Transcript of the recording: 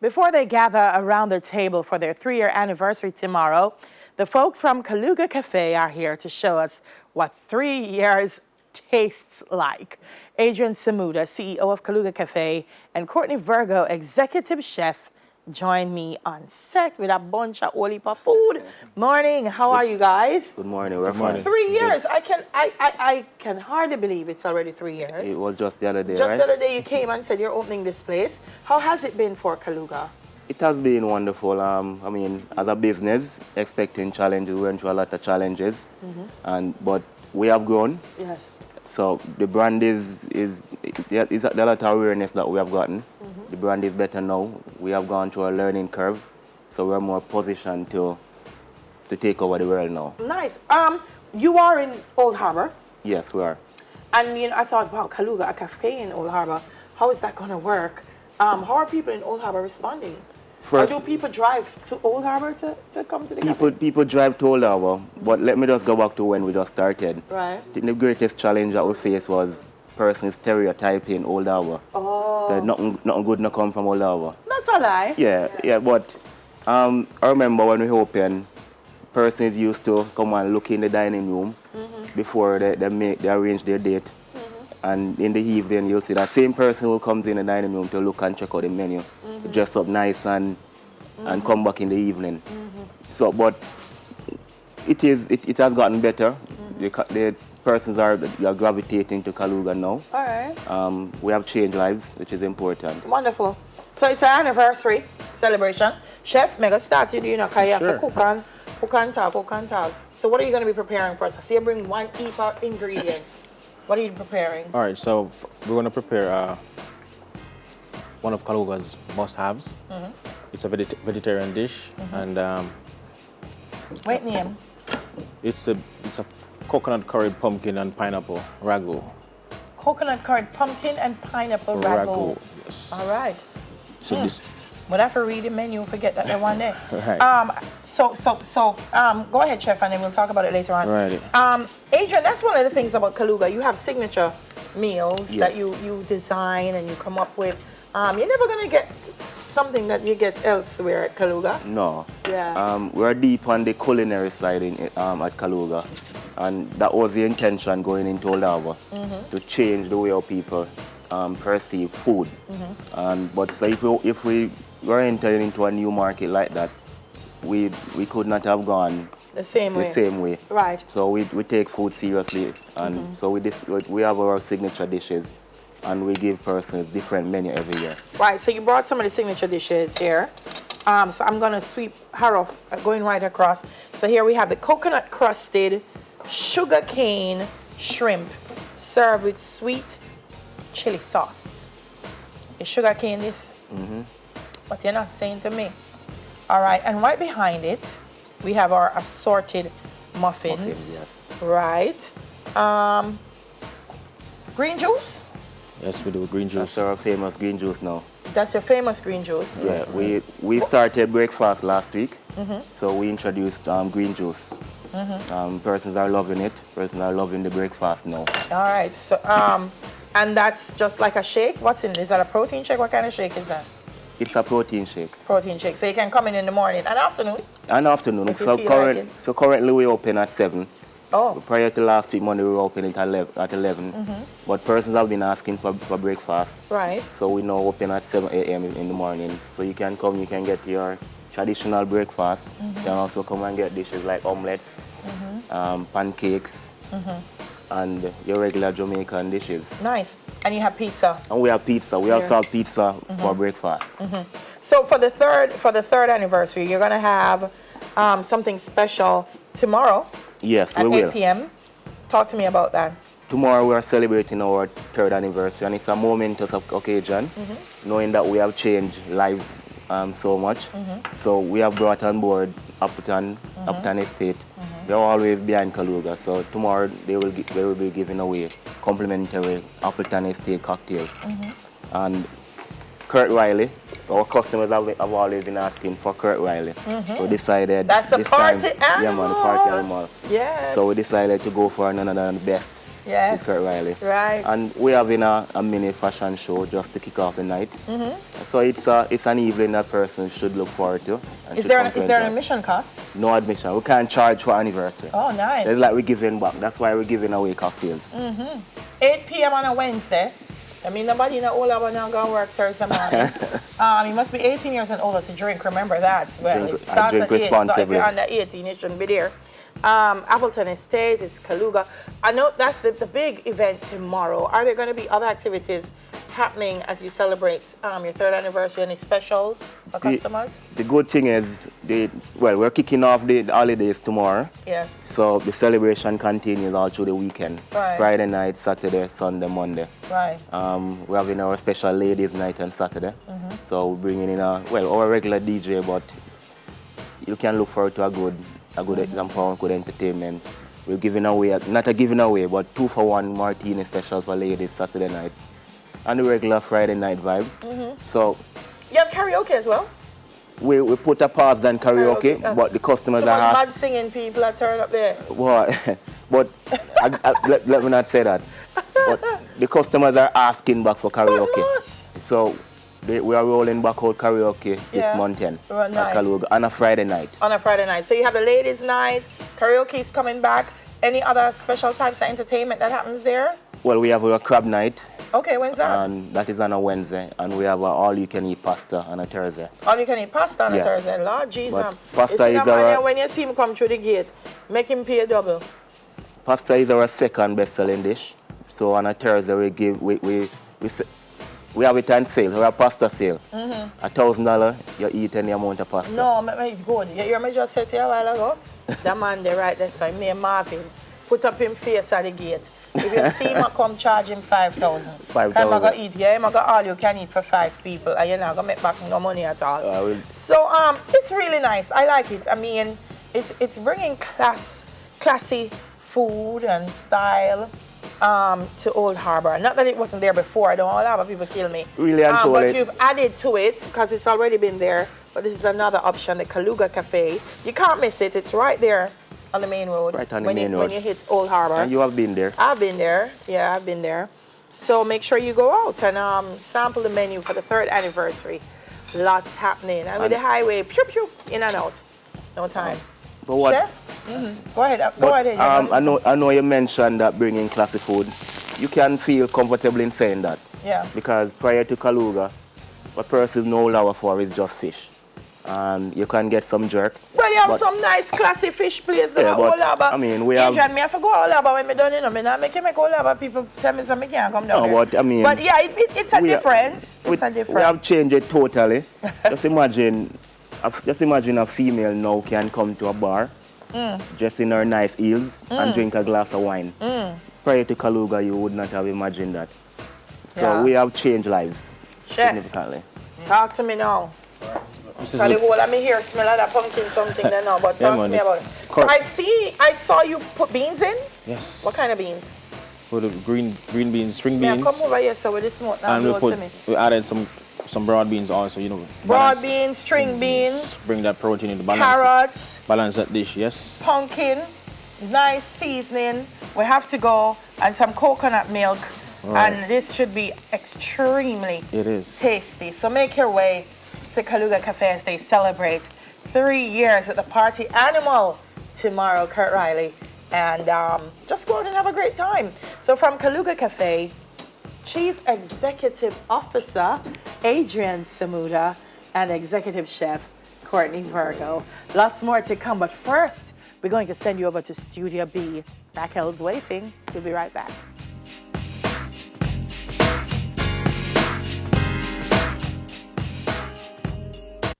Before they gather around the table for their 3-year anniversary tomorrow, the folks from Kaluga Cafe are here to show us what 3 years tastes like. Adrian Samuda, CEO of Kaluga Cafe, and Courtney Virgo, executive chef, join me on set with a bunch of Oli for food. Morning, how are you guys? Good morning, we're fine. 3 years. I can hardly believe it's already 3 years. It was just the other day, Just right? the other day you came and said you're opening this place. How has it been for Kaluga? It has been wonderful. I mean, as a business, expecting challenges, we went through a lot of challenges, but we have grown. Yes. So the brand is a lot of awareness that we have gotten. The brand is better now. We have gone through a learning curve, so we're more positioned to take over the world now. Nice. You are in Old Harbor. Yes, we are. And I thought, wow, Kaluga, a cafe in Old Harbor. How is that going to work? How are people in Old Harbor responding? First, or do people drive to Old Harbor to come to the cafe? people drive to Old Harbor, but let me just go back to when we just started. Right. I think the greatest challenge that we faced was person stereotyping Old Harbor. Oh. That nothing good no come from Old Harbor. That's a lie. Yeah, but I remember when we opened, persons used to come and look in the dining room before they arrange their date. And in the evening, you'll see that same person who comes in the dining room to look and check out the menu, dress up nice and come back in the evening. So, but it has gotten better. The persons are gravitating to Kaluga now. All right. We have changed lives, which is important. Wonderful. So it's an anniversary celebration. Chef, mega start you because you have to cook and talk. So what are you going to be preparing for us? I see you bring one heap of ingredients. What are you preparing? All right, so we're going to prepare one of Kaluga's must-haves. It's a vegetarian dish, and Wait, name. it's a coconut curried pumpkin and pineapple ragu. Coconut curd, pumpkin, and pineapple ragu. Yes. All right. So this, When I read the menu, forget that they one day. Right. So, go ahead, chef, and then we'll talk about it later on. Right. Adrian, that's one of the things about Kaluga. You have signature meals Yes. that you design and you come up with. You're never gonna get something that you get elsewhere at Kaluga. No. Yeah. We're deep on the culinary side at Kaluga, and that was the intention going into Old Harbor, to change the way how people perceive food. But so if we were entering into a new market like that, we could not have gone The same way. Right. So we take food seriously, and so we have our signature dishes, and we give persons different menu every year. Right. So you brought some of the signature dishes here. So I'm gonna sweep her off, going right across. So here we have the coconut crusted sugar cane shrimp served with sweet chili sauce. Is sugar cane this? But you're not saying to me. All right, and right behind it, we have our assorted muffins. Yes. Right. Green juice? yes, we do green juice. That's our famous green juice now. That's your famous green juice. Yeah, we started breakfast last week, so we introduced green juice. Persons are loving it. Persons are loving the breakfast now. All right, so and that's just like a shake? What's in it? Is that a protein shake? What kind of shake is that? It's a protein shake. Protein shake. So you can come in the morning and afternoon? And afternoon. If you feel like it. So currently we open at 7. Oh. Prior to last week, Monday, we were open at 11. But persons have been asking for breakfast. Right. So we now open at 7 a.m. in the morning. So you can come, you can get your traditional breakfast. You can also come and get dishes like omelets, pancakes, and your regular Jamaican dishes. Nice. And you have pizza. And we have pizza. We also have pizza for breakfast. So for the third anniversary, you're gonna have something special tomorrow Yes, at we will. 8 p.m. Talk to me about that. Tomorrow we are celebrating our 3rd anniversary, and it's a momentous occasion, knowing that we have changed lives so much. So we have brought on board Upton Estate. They're always behind Kaluga. So tomorrow they will be giving away complimentary Upton Estate cocktails. And Kurt Riley, our customers have always been asking for Kurt Riley. So we decided That's a this party time, animal. Yeah, man, the party animal. Yes. So we decided to go for none other than the best Yes. with Kurt Riley. Right. And we're having a mini fashion show just to kick off the night. So it's an evening that person should look forward to. And Is should there come to an enjoy. admission cost? No admission. We can't charge for anniversary. Oh, nice. It's like we're giving back. That's why we're giving away cocktails. 8 p.m. on a Wednesday. I mean, nobody in the older one now going to work Thursday morning. You must be 18 years and older to drink. Remember that. Well, Drink- it starts drink at 8. So if responsibly. you're under 18, you shouldn't be there. Appleton Estate is Kaluga. I know that's the big event tomorrow. Are there going to be other activities happening as you celebrate your 3rd anniversary? Any specials for customers? The good thing is, we're kicking off the holidays tomorrow. Yes. So the celebration continues all through the weekend. Right. Friday night, Saturday, Sunday, Monday. Right. We're having our special ladies night on Saturday. So we're bringing in our regular DJ, but you can look forward to a good example, good entertainment. We're giving away, not a giving away, but 2-for-1 martini specials for ladies Saturday night. And the regular Friday night vibe. So You have karaoke as well? we put a pause on karaoke, but the customers Too are much asking. mad singing people are turning up there. But let me not say that. But the customers are asking back for karaoke. Goodness. So we are rolling back out karaoke Yeah. this month end Oh, nice. at Kaluga on a Friday night. On a Friday night. So you have the ladies' night, karaoke is coming back. Any other special types of entertainment that happens there? Well, we have our crab night, Okay, when's that? and that is on a Wednesday, and we have a all-you-can-eat pasta on a Thursday. All you can eat pasta on a Yeah. Thursday. Lord Jesus. But pasta You see is that man our- there, when you see him come through the gate, make him pay double. Pasta is our second best-selling dish. So on a Thursday we have it on sale. We have pasta sale. $1,000, you eat any amount of pasta. No, it's good. You hear me just say to you a while ago? That man there right there, so me and Marvin, put up him face at the gate. If you see him, come charge him 5,000. 5,000. I'm going to eat, yeah? I'm going to all you can eat for 5 people, and you're not going to make back no money at all. So it's really nice. I like it. I mean, it's bringing classy food and style to Old Harbor. Not that it wasn't there before. I don't Old Harbor people kill me. Really and But truly. you've added to it because it's already been there. But this is another option, the Kaluga Cafe. You can't miss it. It's right there on the main road. Right on the main road. When you hit Old Harbor. And you have been there. I've been there. Yeah, I've been there. So make sure you go out and sample the menu for the 3rd anniversary. Lots happening. And with the highway, pew pew, in and out. No time. But what? Chef? Go ahead. Go But, ahead. I know you mentioned that bringing classy food. You can feel comfortable in saying that. Yeah. Because prior to Kaluga, what person no lower for is just fish. And you can get some jerk. Well, you have but- some nice classy fish place there Yeah, at but, Old Harbor. I mean, we have- Adrian, me have to go Old Harbor when me done, you know. Me not make you make Old Harbor. People tell me something, can't come down No, there. but I mean... But yeah, it's a we are- difference. It's a difference. We have changed it totally. Just imagine a female now can come to a bar, just in her nice heels, and drink a glass of wine. Prior to Kaluga, you would not have imagined that. So Yeah. we have changed lives Chef, significantly. talk to me now. This is Cause the the- whole of me here smell of that pumpkin something there now, but Yeah, talk to man, me about it. So cor- I saw you put beans in. Yes. What kind of beans? For the green beans, string Yeah, beans. come over here so with the smoke now. And Blow to me. we added some broad beans also, you know. Broad balance- beans, string beans, Bring that protein in the balance. carrots, Balance that dish, yes. pumpkin, nice seasoning. We have to go and some coconut milk, Right. and this should be extremely It is. tasty. So make your way to Kaluga Cafe as they celebrate 3 years with the party animal tomorrow, Kurt Riley. And just go out and have a great time. So from Kaluga Cafe, Chief Executive Officer Adrian Samuda and Executive Chef Courtney Virgo. Lots more to come, but first, we're going to send you over to Studio B. Raquel's waiting. We'll be right back.